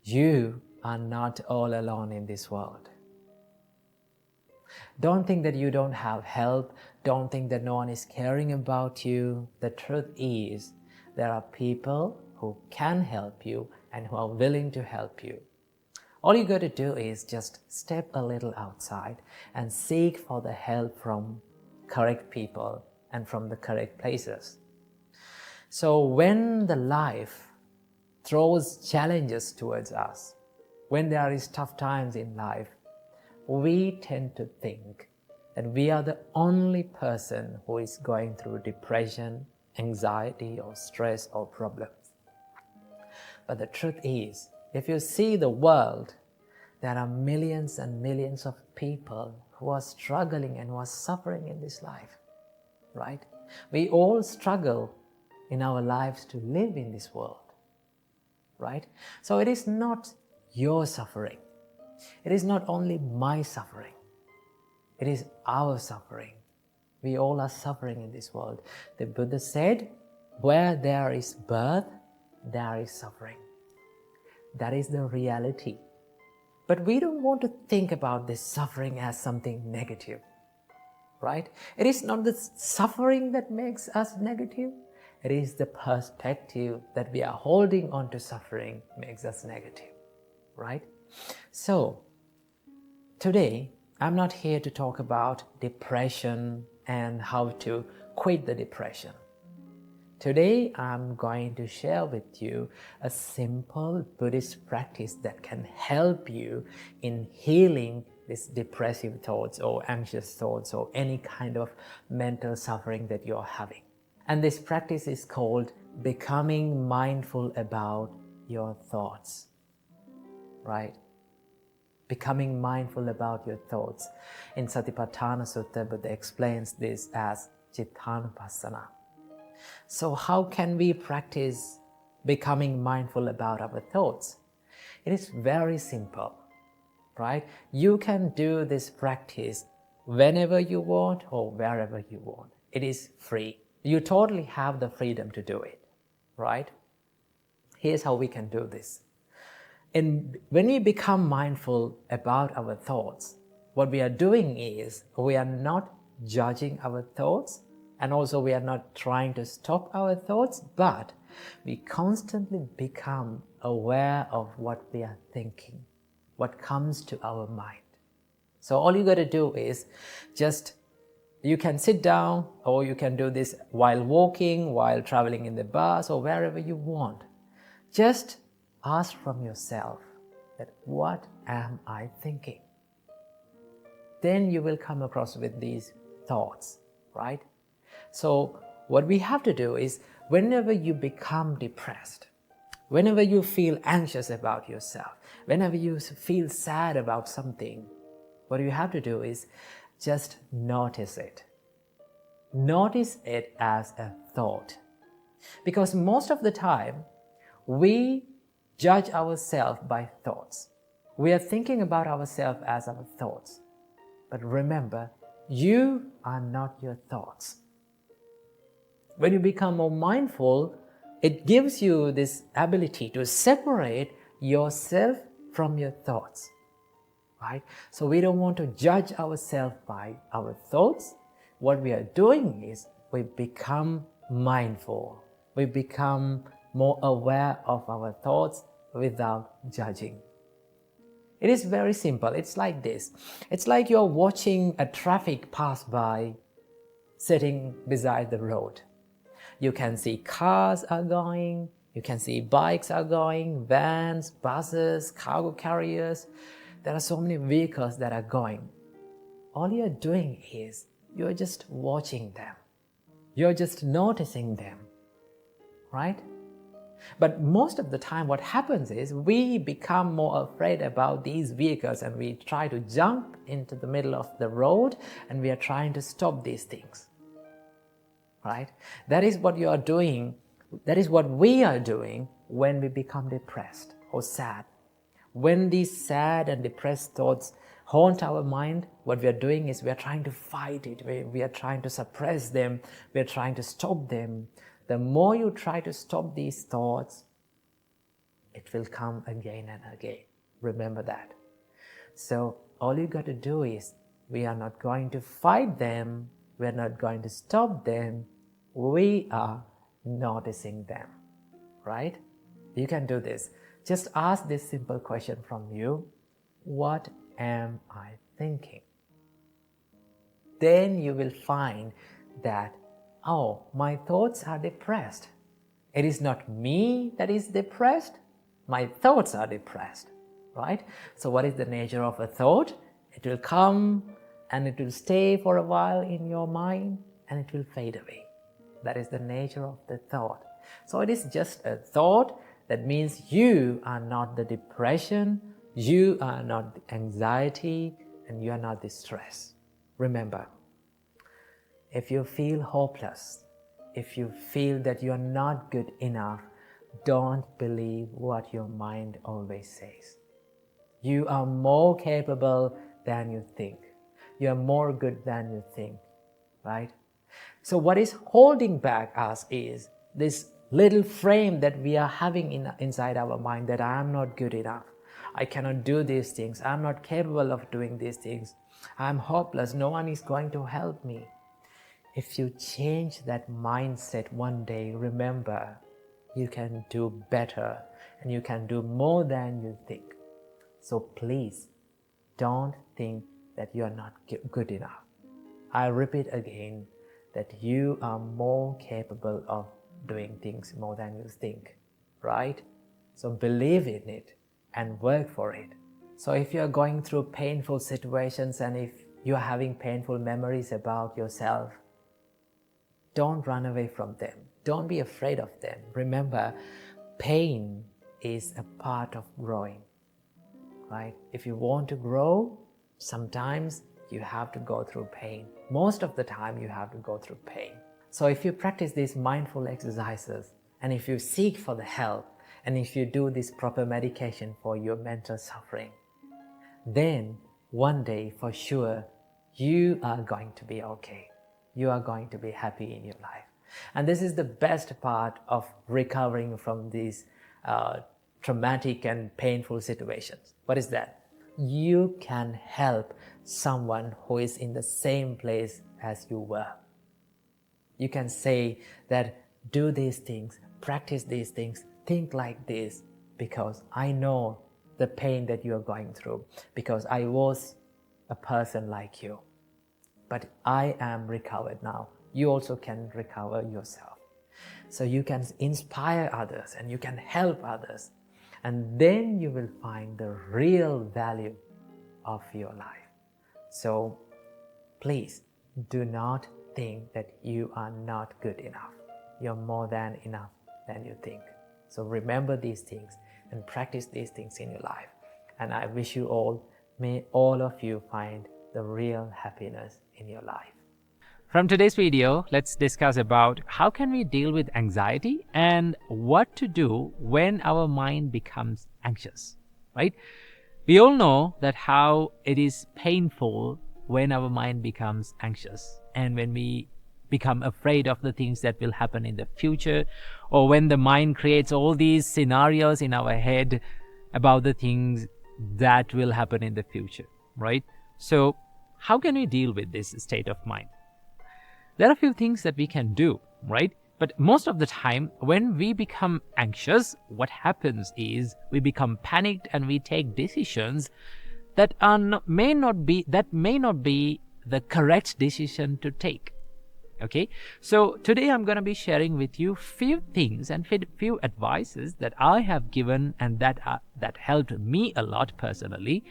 You are not all alone in this world. Don't think that you don't have help. Don't think that no one is caring about you. The truth is, there are people who can help you and who are willing to help you. All you got to do is just step a little outside and seek for the help from correct people and from the correct places. So when the life throws challenges towards us, when there is tough times in life, we tend to think that we are the only person who is going through depression, anxiety, or stress or problems. But the truth is, if you see the world, there are millions and millions of people who are struggling and who are suffering in this life, right? We all struggle in our lives to live in this world, right? So it is not your suffering. It is not only my suffering. It is our suffering. We all are suffering in this world. The Buddha said, where there is birth, there is suffering. That is the reality. But we don't want to think about this suffering as something negative, right? It is not the suffering that makes us negative. It is the perspective that we are holding on to suffering makes us negative, right? So, today, I'm not here to talk about depression and how to quit the depression. Today, I'm going to share with you a simple Buddhist practice that can help you in healing these depressive thoughts or anxious thoughts or any kind of mental suffering that you're having. And this practice is called becoming mindful about your thoughts, right? Becoming mindful about your thoughts. In Satipatthana Sutta, Buddha explains this as Cittanupassana. So how can we practice becoming mindful about our thoughts? It is very simple, right? You can do this practice whenever you want or wherever you want. It is free. You totally have the freedom to do it, right? Here's how we can do this. And when we become mindful about our thoughts, what we are doing is we are not judging our thoughts, and also we are not trying to stop our thoughts, but we constantly become aware of what we are thinking, what comes to our mind. So all you got to do is you can sit down, or you can do this while walking, while traveling in the bus, or wherever you want. Just ask from yourself that what am I thinking? Then you will come across with these thoughts, right? So what we have to do is whenever you become depressed, whenever you feel anxious about yourself, whenever you feel sad about something, what you have to do is just notice it. Notice it as a thought. Because most of the time, we judge ourselves by thoughts. We are thinking about ourselves as our thoughts. But remember, you are not your thoughts. When you become more mindful, it gives you this ability to separate yourself from your thoughts, right? So we don't want to judge ourselves by our thoughts. What we are doing is we become mindful. We become more aware of our thoughts without judging. It is very simple. It's like this. It's like you're watching a traffic pass by sitting beside the road. You can see cars are going, you can see bikes are going, vans, buses, cargo carriers. There are so many vehicles that are going. All you're doing is you're just watching them. You're just noticing them, right? But most of the time what happens is we become more afraid about these vehicles and we try to jump into the middle of the road and we are trying to stop these things. Right? That is what you are doing. That is what we are doing when we become depressed or sad. When these sad and depressed thoughts haunt our mind, what we are doing is we are trying to fight it. We are trying to suppress them. We are trying to stop them. The more you try to stop these thoughts, it will come again and again. Remember that. So all you got to do is, we are not going to fight them, we are not going to stop them, we are noticing them, right? You can do this. Just ask this simple question from you: what am I thinking? Then you will find that, oh, my thoughts are depressed. It is not me that is depressed, my thoughts are depressed, right? So what is the nature of a thought? It will come and it will stay for a while in your mind and it will fade away. That is the nature of the thought. So it is just a thought. That means you are not the depression, you are not the anxiety, and you are not the stress. Remember, if you feel hopeless, if you feel that you are not good enough, don't believe what your mind always says. You are more capable than you think. You are more good than you think, right? So what is holding back us is this little frame that we are having inside our mind, that I am not good enough, I cannot do these things, I am not capable of doing these things, I am hopeless, no one is going to help me. If you change that mindset one day, remember, you can do better and you can do more than you think. So please, don't think that you are not good enough. I repeat again, that you are more capable of doing things more than you think, right? So believe in it and work for it. So if you are going through painful situations and if you are having painful memories about yourself, don't run away from them. Don't be afraid of them. Remember, pain is a part of growing, right? If you want to grow, sometimes you have to go through pain. Most of the time you have to go through pain. So if you practice these mindful exercises, and if you seek for the help, and if you do this proper medication for your mental suffering, then one day for sure you are going to be okay. You are going to be happy in your life. And this is the best part of recovering from these traumatic and painful situations. What is that? You can help someone who is in the same place as you were. You can say that, do these things, practice these things, think like this, because I know the pain that you are going through, because I was a person like you. But I am recovered now. You also can recover yourself. So you can inspire others and you can help others. And then you will find the real value of your life. So please do not think that you are not good enough. You're more than enough than you think. So remember these things and practice these things in your life. And I wish you all, may all of you find the real happiness in your life. From today's video, let's discuss about how can we deal with anxiety and what to do when our mind becomes anxious, right? We all know that how it is painful when our mind becomes anxious and when we become afraid of the things that will happen in the future, or when the mind creates all these scenarios in our head about the things that will happen in the future, right? So how can we deal with this state of mind? There are a few things that we can do, right? But most of the time, when we become anxious, what happens is we become panicked and we take decisions that may not be the correct decision to take. Okay, so today I'm going to be sharing with you few things and few advices that I have given and that helped me a lot personally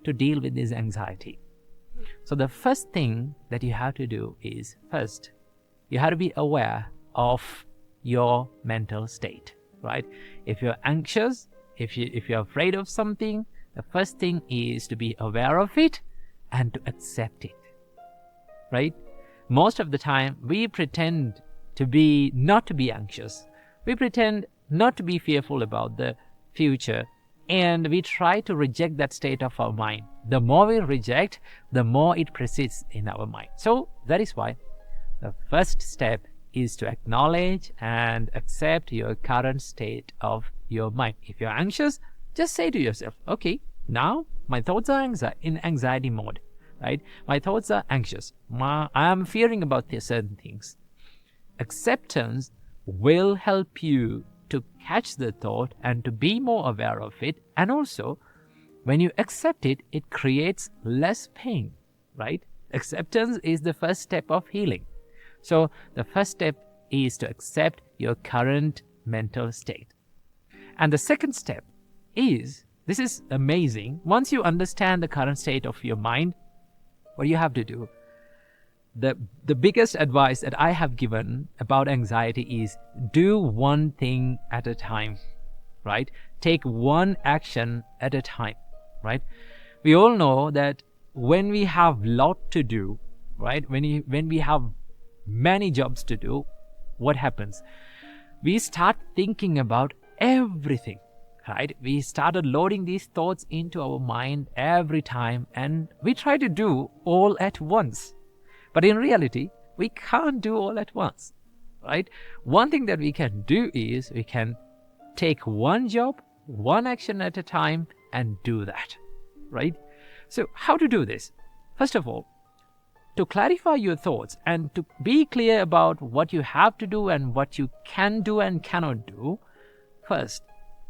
to deal with this anxiety. So the first thing that you have to do is, first, you have to be aware of your mental state, right? If you're anxious, if you're afraid of something, the first thing is to be aware of it and to accept it, right? Most of the time, we pretend not to be anxious. We pretend not to be fearful about the future, and we try to reject that state of our mind. The more we reject, the more it persists in our mind. So that is why the first step is to acknowledge and accept your current state of your mind. If you're anxious, just say to yourself, okay, now my thoughts are in anxiety mode, right? My thoughts are anxious. I am fearing about certain things. Acceptance will help you to catch the thought and to be more aware of it. And also, when you accept it, it creates less pain, right? Acceptance is the first step of healing. So the first step is to accept your current mental state. And the second step is, this is amazing, once you understand the current state of your mind, what you have to do, the biggest advice that I have given about anxiety is do one thing at a time, right? Take one action at a time, right? We all know that when we have lot to do, right? When we have many jobs to do, what happens? We start thinking about everything, right? We started loading these thoughts into our mind every time, and we try to do all at once. But in reality, we can't do all at once, right? One thing that we can do is we can take one job, one action at a time and do that, right? So how to do this? First of all, to clarify your thoughts and to be clear about what you have to do and what you can do and cannot do, first,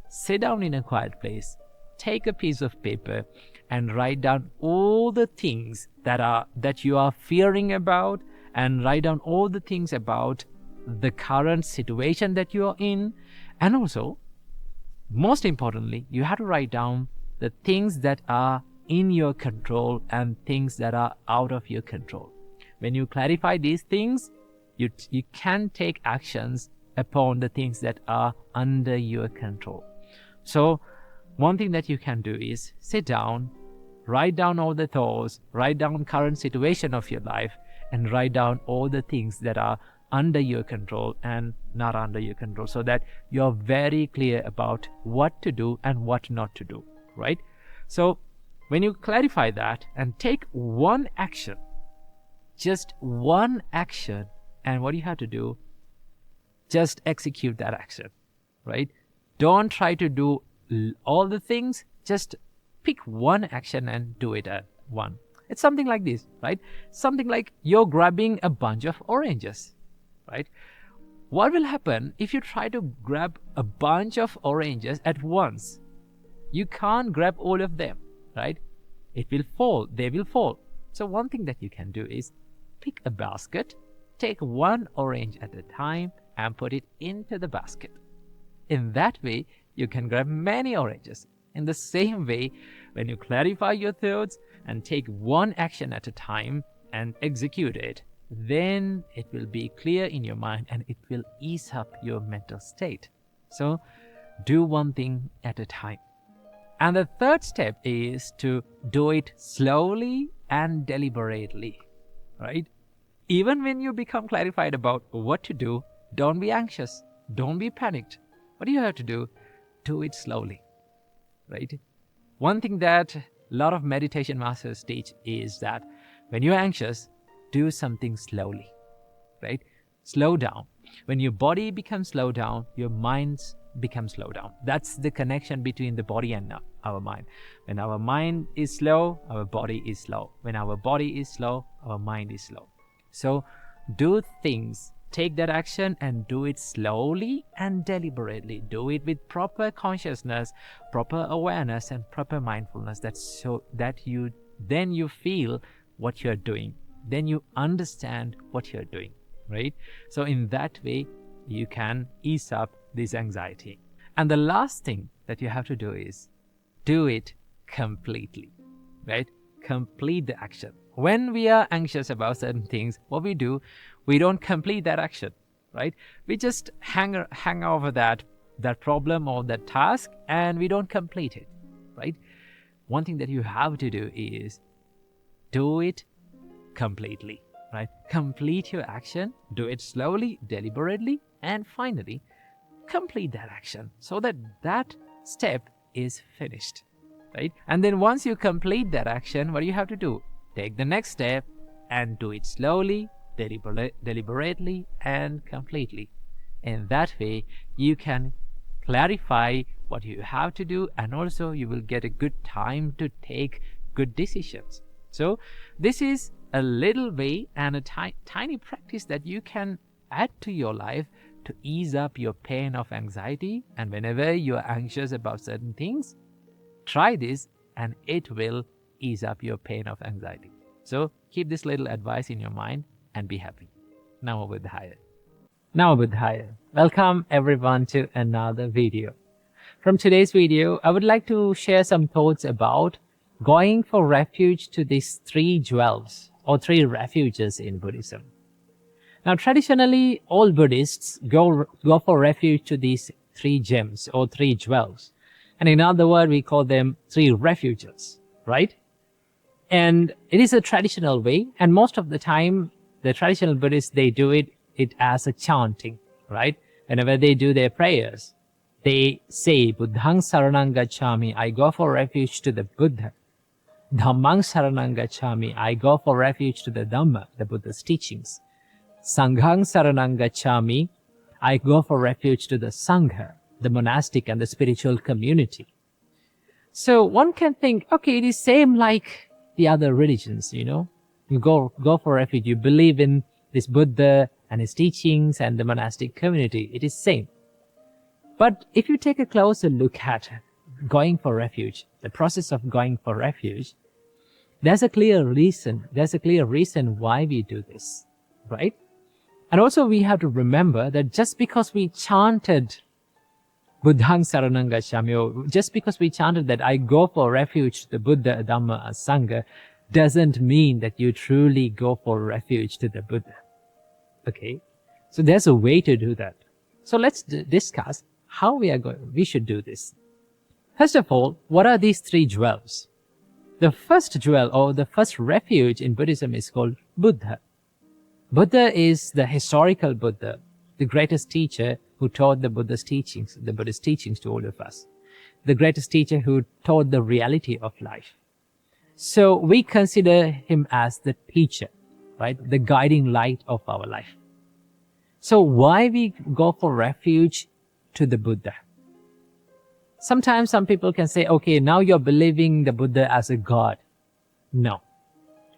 sit down in a quiet place, take a piece of paper and write down all the things that you are fearing about, and write down all the things about the current situation that you are in. And also, most importantly, you have to write down the things that are in your control and things that are out of your control. When you clarify these things, you can take actions upon the things that are under your control. So one thing that you can do is sit down, write down all the thoughts, write down current situation of your life, and write down all the things that are under your control and not under your control, so that you're very clear about what to do and what not to do, right? So when you clarify that and take one action, just one action, and what you have to do, just execute that action, right? Don't try to do all the things, just pick one action and do it at one. It's something like this, right? Something like you're grabbing a bunch of oranges, right? What will happen if you try to grab a bunch of oranges at once? You can't grab all of them, right? It will fall, they will fall. So one thing that you can do is pick a basket, take one orange at a time and put it into the basket. In that way, you can grab many oranges. In the same way, when you clarify your thoughts and take one action at a time and execute it, then it will be clear in your mind and it will ease up your mental state. So do one thing at a time. And the third step is to do it slowly and deliberately, right? Even when you become clarified about what to do, don't be anxious, don't be panicked. What do you have to do? Do it slowly, right? One thing that a lot of meditation masters teach is that when you're anxious, do something slowly, right? Slow down. When your body becomes slow down, your mind becomes slow down. That's the connection between the body and our mind. When our mind is slow, our body is slow. When our body is slow, our mind is slow. So do things, take that action and do it slowly and deliberately. Do it with proper consciousness, proper awareness and proper mindfulness. That's so that you feel what you're doing. Then you understand what you're doing, right? So in that way, you can ease up this anxiety. And the last thing that you have to do is do it completely, right? Complete the action. When we are anxious about certain things, what we do, we don't complete that action, right? We just hang over that problem or that task and we don't complete it, right? One thing that you have to do is do it completely, right? Complete your action, do it slowly, deliberately, and finally complete that action so that that step is finished, right? And then once you complete that action, what do you have to do? Take the next step and do it slowly, deliberately and completely. In that way, you can clarify what you have to do, and also you will get a good time to take good decisions. So this is a little way and a tiny practice that you can add to your life to ease up your pain of anxiety. And whenever you are anxious about certain things, try this and it will ease up your pain of anxiety. So keep this little advice in your mind and be happy. Namo Buddhaya. Namo Buddhaya. Welcome everyone to another video. From today's video, I would like to share some thoughts about going for refuge to these three jewels or three refuges in Buddhism. Now, traditionally, all Buddhists go for refuge to these three gems or three jewels. And in other words, we call them three refuges, right? And it is a traditional way. And most of the time, the traditional Buddhists, they do it as a chanting, right? Whenever they do their prayers, they say, Buddhang Saranang Gacchami, I go for refuge to the Buddha. Dhammang Saranang Gacchami, I go for refuge to the Dhamma, the Buddha's teachings. Sanghang Saranang Gacchami, I go for refuge to the Sangha, the monastic and the spiritual community. So one can think, okay, it is same like the other religions, you know. You go for refuge, you believe in this Buddha and his teachings and the monastic community. It is same. But if you take a closer look at going for refuge, the process of going for refuge, there's a clear reason. There's a clear reason why we do this, right? And also we have to remember that just because we chanted Buddhang Saranang Gacchami, or just because we chanted that I go for refuge to the Buddha, Dhamma, and Sangha, doesn't mean that you truly go for refuge to the Buddha. Okay? So there's a way to do that. So let's discuss how we should do this. First of all, what are these three jewels? The first jewel or the first refuge in Buddhism is called Buddha. Buddha is the historical Buddha, the greatest teacher who taught the Buddhist teachings to all of us. The greatest teacher who taught the reality of life. So we consider him as the teacher, right? The guiding light of our life. So why we go for refuge to the Buddha? Sometimes some people can say, okay, now you're believing the Buddha as a god. No,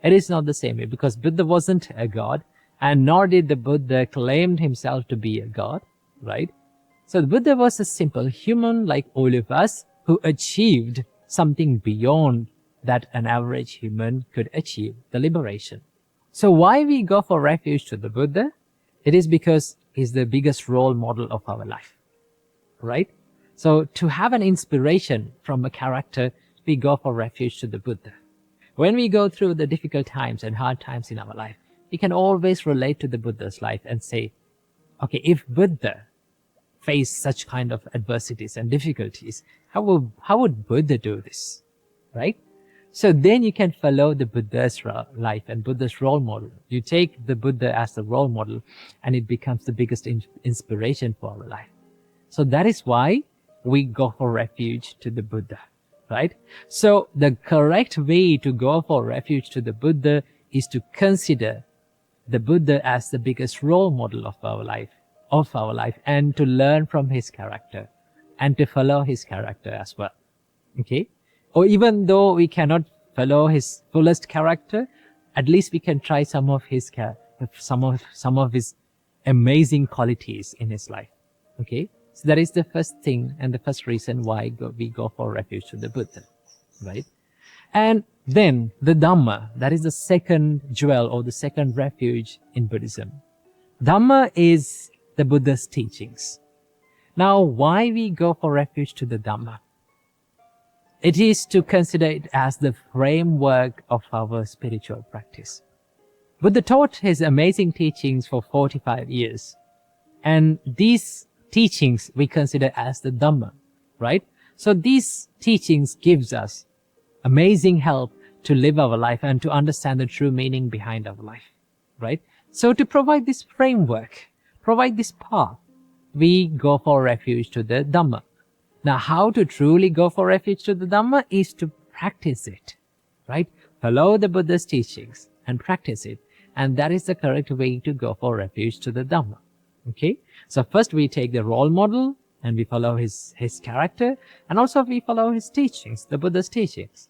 it is not the same way, because Buddha wasn't a god, and nor did the Buddha claim himself to be a god, right? So the Buddha was a simple human like all of us who achieved something beyond that an average human could achieve, the liberation. So why we go for refuge to the Buddha? It is because he's the biggest role model of our life, right? So to have an inspiration from a character, we go for refuge to the Buddha. When we go through the difficult times and hard times in our life, we can always relate to the Buddha's life and say, okay, if Buddha faced such kind of adversities and difficulties, how would Buddha do this, right? So then you can follow the Buddha's life and Buddha's role model. You take the Buddha as the role model and it becomes the biggest inspiration for our life. So that is why we go for refuge to the Buddha, right? So the correct way to go for refuge to the Buddha is to consider the Buddha as the biggest role model of our life, and to learn from his character and to follow his character as well. Okay? Or even though we cannot follow his fullest character, at least we can try some of his amazing qualities in his life. Okay? So that is the first thing and the first reason why we go for refuge to the Buddha, right? And then the Dhamma, that is the second jewel or the second refuge in Buddhism. Dhamma is the Buddha's teachings. Now, why we go for refuge to the Dhamma? It is to consider it as the framework of our spiritual practice. Buddha taught his amazing teachings for 45 years. And these teachings we consider as the Dhamma, right? So these teachings gives us amazing help to live our life and to understand the true meaning behind our life, right? So to provide this framework, provide this path, we go for refuge to the Dhamma. Now, how to truly go for refuge to the Dhamma is to practice it, right? Follow the Buddha's teachings and practice it. and that is the correct way to go for refuge to the Dhamma. Okay, so first we take the role model and we follow his character, and also we follow his teachings, the Buddha's teachings.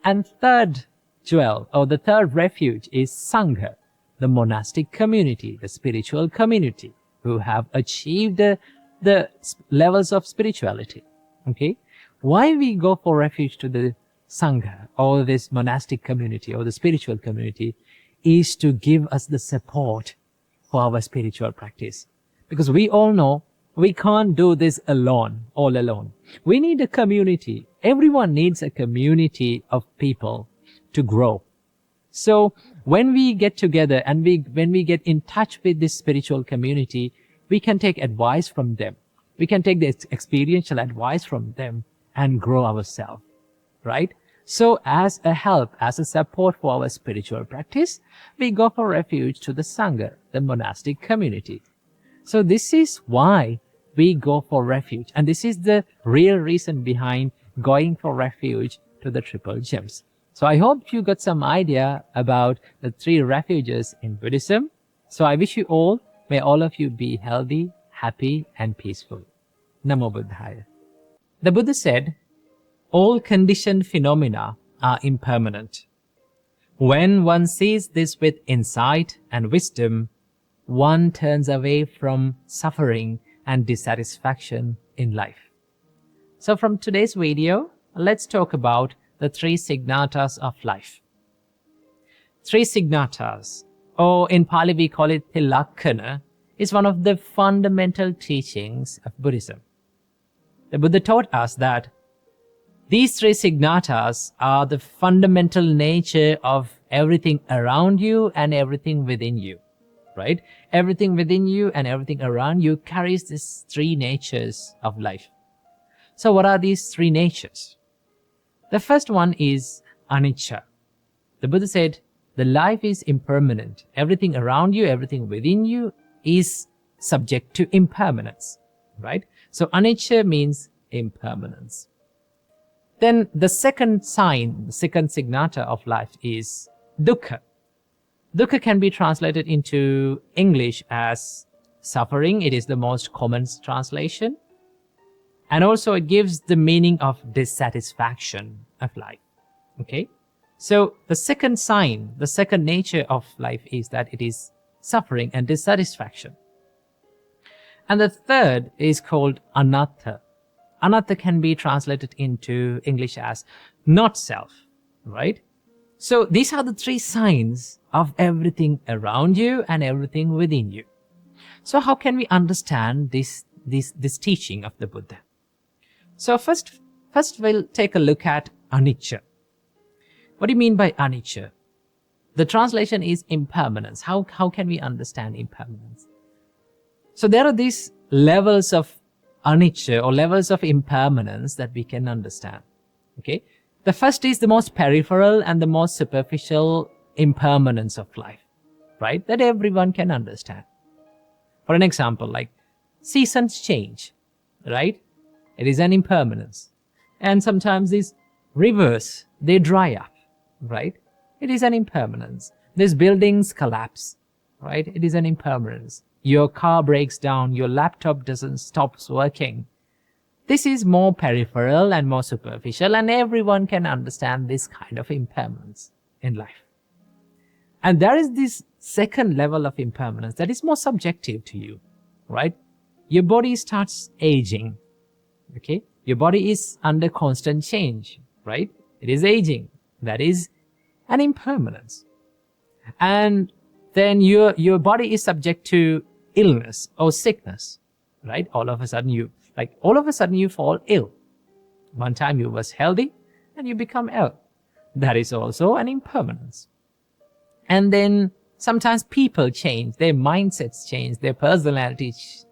And third jewel, or the third refuge, is Sangha, the monastic community, the spiritual community, who have achieved the levels of spirituality. Okay, why we go for refuge to the Sangha, or this monastic community, or the spiritual community, is to give us the support for our spiritual practice. Because we all know we can't do this alone, all alone. We need a community. Everyone needs a community of people to grow. So when we get together and when we get in touch with this spiritual community, we can take advice from them. We can take this experiential advice from them and grow ourselves, right? So as a help, as a support for our spiritual practice, we go for refuge to the Sangha, the monastic community. So this is why we go for refuge. And this is the real reason behind going for refuge to the Triple Gems. So I hope you got some idea about the 3 refuges in Buddhism. So I wish you all, may all of you be healthy, happy, and peaceful. Namo Buddhaya. The Buddha said, all conditioned phenomena are impermanent. When one sees this with insight and wisdom, one turns away from suffering and dissatisfaction in life. So from today's video, let's talk about the 3 signatas of life. 3 signatas, or in Pali we call it Tilakkana, is one of the fundamental teachings of Buddhism. The Buddha taught us that these 3 signatas are the fundamental nature of everything around you and everything within you, right? Everything within you and everything around you carries these 3 natures of life. So what are these 3 natures? The first one is anicca. The Buddha said, the life is impermanent. Everything around you, everything within you is subject to impermanence, right? So anicca means impermanence. Then the second sign, the second signata of life is dukkha. Dukkha can be translated into English as suffering. It is the most common translation. And also it gives the meaning of dissatisfaction of life. Okay? So the second sign, the second nature of life is that it is suffering and dissatisfaction. And the third is called anatta. Anatta can be translated into English as not self, right? So these are the 3 signs of everything around you and everything within you. So how can we understand this teaching of the Buddha? So first we'll take a look at anicca. What do you mean by anicca? The translation is impermanence. How can we understand impermanence? So there are these levels of anicca or levels of impermanence that we can understand. Okay? The first is the most peripheral and the most superficial impermanence of life, right? That everyone can understand. For an example, like seasons change, right? It is an impermanence. And sometimes these rivers, they dry up, right? It is an impermanence. These buildings collapse, right? It is an impermanence. Your car breaks down, your laptop doesn't stop working. This is more peripheral and more superficial, and everyone can understand this kind of impermanence in life. And there is this second level of impermanence that is more subjective to you, right? Your body starts aging, okay? Your body is under constant change, right? It is aging. That is an impermanence. And then your body is subject to illness or sickness, right? All of a sudden you fall ill. One time you was healthy and you become ill. That is also an impermanence. And then sometimes people change, their mindsets change, their personalities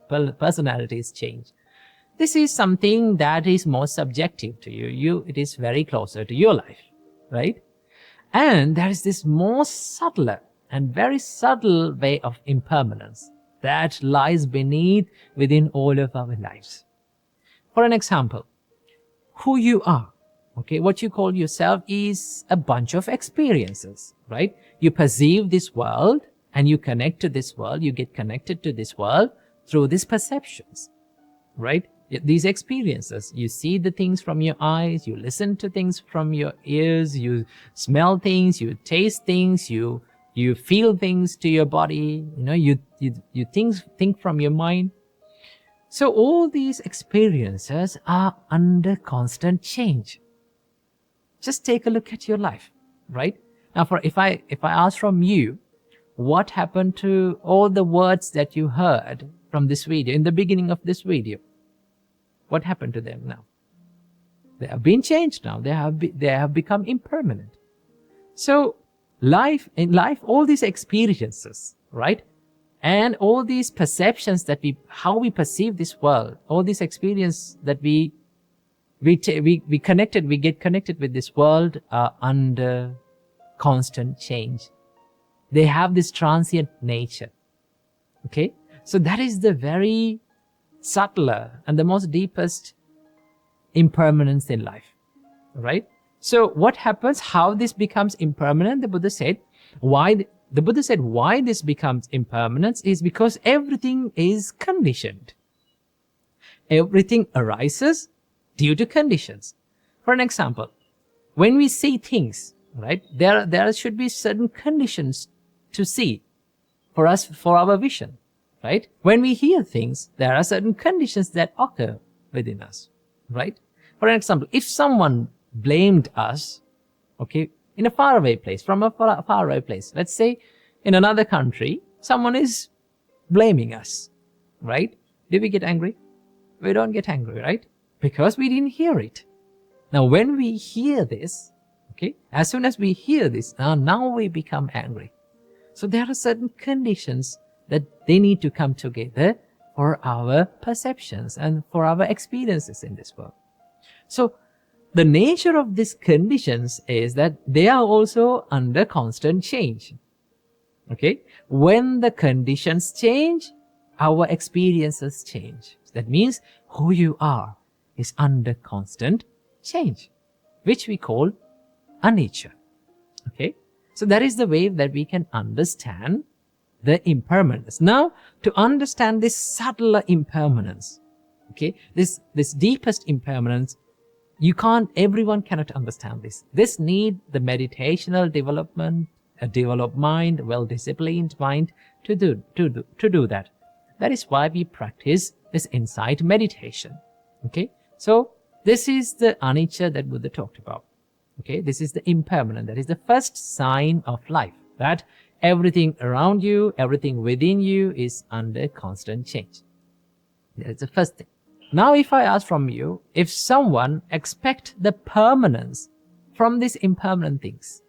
change. This is something that is more subjective to you. It is very closer to your life, right? And there is this more subtler and very subtle way of impermanence that lies beneath within all of our lives. For an example, who you are, Okay, what you call yourself is a bunch of experiences, right? You perceive this world and you connect to this world, you get connected to this world through these perceptions, right? These experiences. You see the things from your eyes, you listen to things from your ears, you smell things, you taste things, you feel things to your body, you think from your mind. So all these experiences are under constant change. Just take a look at your life, right? Now, if I ask from you, what happened to all the words that you heard from this video, in the beginning of this video? What happened to them now? They have been changed now. They have become impermanent. So in life, all these experiences, right? And all these perceptions how we perceive this world, all these experiences that we get connected with this world are under constant change. They have this transient nature. Okay? So that is the very subtler and the most deepest impermanence in life. Right? So what happens? How this becomes impermanent? The Buddha said why this becomes impermanence is because everything is conditioned. Everything arises due to conditions. For an example, when we see things, right, there should be certain conditions to see for our vision, right? When we hear things, there are certain conditions that occur within us, right? For an example, if someone blamed us, okay, in a faraway place, from a faraway place, let's say in another country, someone is blaming us, right? Do we get angry? We don't get angry, right? Because we didn't hear it. Now, when we hear this, okay, as soon as we hear this, now we become angry. So there are certain conditions that they need to come together for our perceptions and for our experiences in this world. So the nature of these conditions is that they are also under constant change. Okay? When the conditions change, our experiences change. That means who you are is under constant change, which we call anicca. Okay? So that is the way that we can understand the impermanence. Now, to understand this subtler impermanence, okay, this deepest impermanence, everyone cannot understand this. This need the meditational development, a developed mind, well-disciplined mind to do that. That is why we practice this insight meditation. Okay, so this is the anicca that Buddha talked about. Okay, this is the impermanent. That is the first sign of life, that everything around you, everything within you is under constant change. That is the first thing. Now, if I ask from you, if someone expects the permanence from these impermanent things,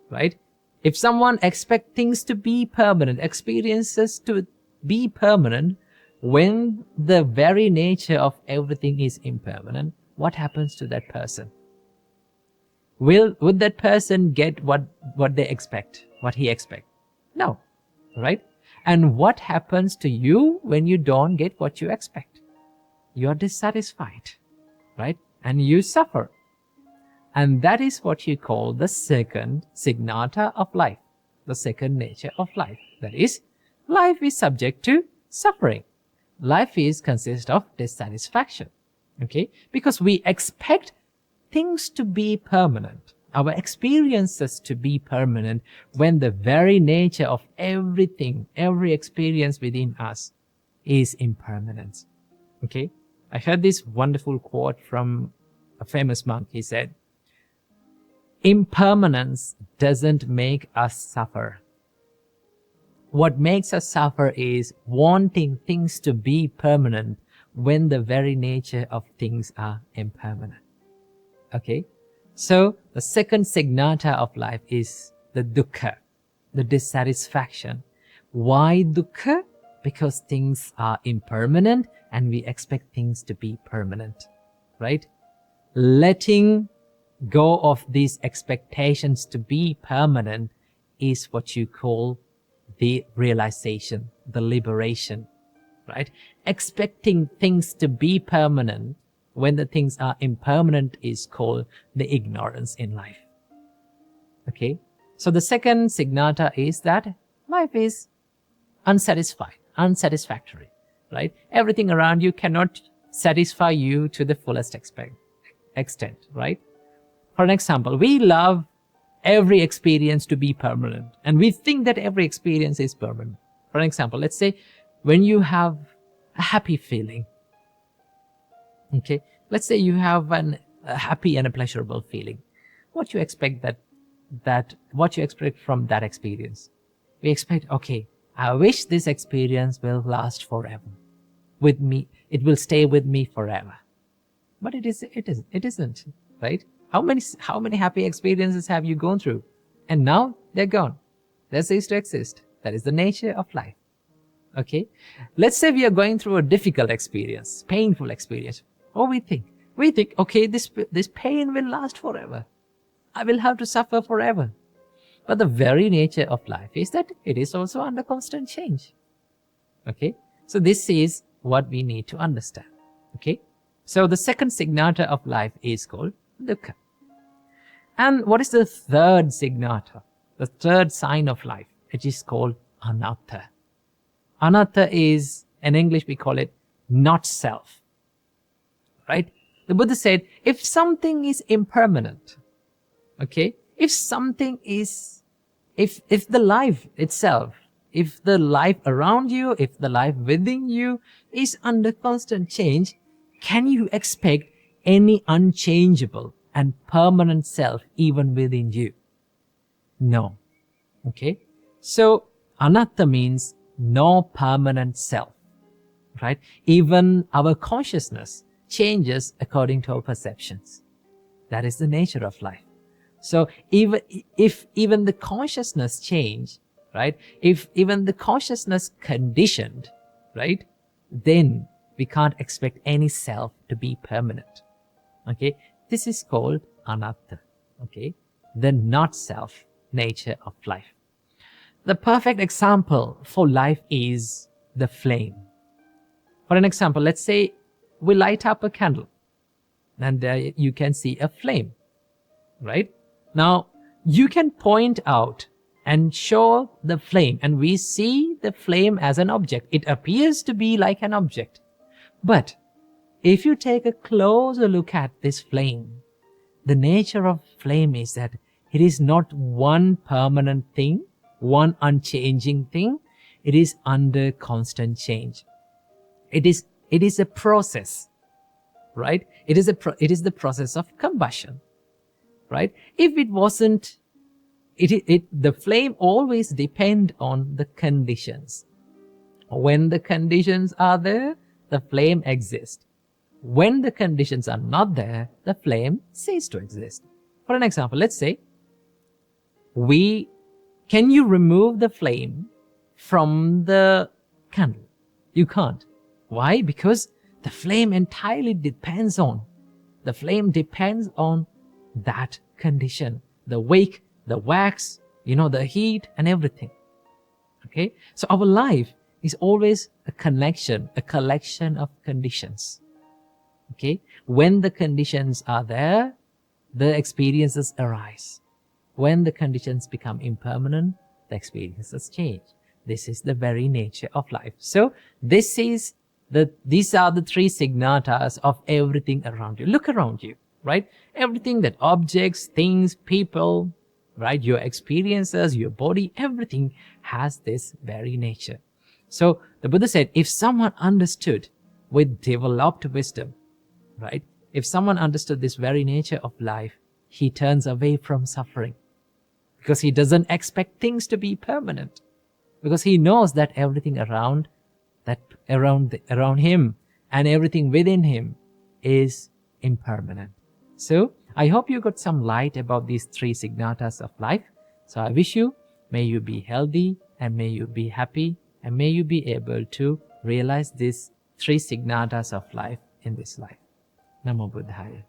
right? If someone expects things to be permanent, experiences to be permanent, when the very nature of everything is impermanent, what happens to that person? Would that person get what they expect, what he expects? No, right? And what happens to you when you don't get what you expect? You are dissatisfied, right? And you suffer. And that is what you call the second signata of life, the second nature of life. That is, life is subject to suffering. Life consists of dissatisfaction, okay? Because we expect things to be permanent, our experiences to be permanent, when the very nature of everything, every experience within us is impermanence. Okay? I heard this wonderful quote from a famous monk. He said, "Impermanence doesn't make us suffer. What makes us suffer is wanting things to be permanent when the very nature of things are impermanent." Okay, so the second signata of life is the dukkha, the dissatisfaction. Why dukkha? Because things are impermanent and we expect things to be permanent, right? Letting go of these expectations to be permanent is what you call the realization, the liberation, right? Expecting things to be permanent when the things are impermanent, is called the ignorance in life. Okay, so the second signata is that life is unsatisfactory, right? Everything around you cannot satisfy you to the fullest extent, right? For an example, we love every experience to be permanent, and we think that every experience is permanent. For an example, let's say when you have a happy feeling, okay, let's say you have a happy and a pleasurable feeling. What you expect what you expect from that experience? We expect, okay, I wish this experience will last forever with me. It will stay with me forever. But it isn't, right? How many happy experiences have you gone through? And now they're gone. They cease to exist. That is the nature of life. Okay? Let's say we are going through a difficult experience, painful experience. What we think? We think, okay, this pain will last forever. I will have to suffer forever. But the very nature of life is that it is also under constant change. Okay? So this is what we need to understand. Okay? So the second signata of life is called dukkha. And what is the third signata? The third sign of life? It is called anatta. Anatta is, in English we call it not self. Right? The Buddha said, if something is impermanent, okay, if the life itself, if the life around you, if the life within you is under constant change, can you expect any unchangeable and permanent self even within you? No. Okay? So, anatta means no permanent self, right? Even our consciousness changes according to our perceptions. That is the nature of life. So if even the consciousness change, right? If even the consciousness conditioned, right? Then we can't expect any self to be permanent. Okay? This is called anatta. Okay? The not self nature of life. The perfect example for life is the flame. For an example, let's say we light up a candle and you can see a flame, right? Now, you can point out and show the flame, and we see the flame as an object. It appears to be like an object. But if you take a closer look at this flame, the nature of flame is that it is not one permanent thing, one unchanging thing. It is under constant change. It is a process, right? It is the process of combustion, right? If it wasn't, the flame always depend on the conditions. When the conditions are there, the flame exists. When the conditions are not there, the flame ceases to exist. For an example, let's say, can you remove the flame from the candle? You can't. Why? Because the flame entirely depends on that condition, the wick, the wax, the heat and everything. Okay? So our life is always a collection of conditions. Okay? When the conditions are there, the experiences arise. When the conditions become impermanent, the experiences change. This is the very nature of life. So these are the three signatas of everything around you. Look around you, right? Everything that objects, things, people, right? Your experiences, your body, everything has this very nature. So the Buddha said, if someone understood with developed wisdom, right? If someone understood this very nature of life, he turns away from suffering because he doesn't expect things to be permanent, because he knows that everything around him and everything within him is impermanent. So I hope you got some light about these three signatas of life. So I wish you, may you be healthy and may you be happy and may you be able to realize these three signatas of life in this life. Namo Buddhaya.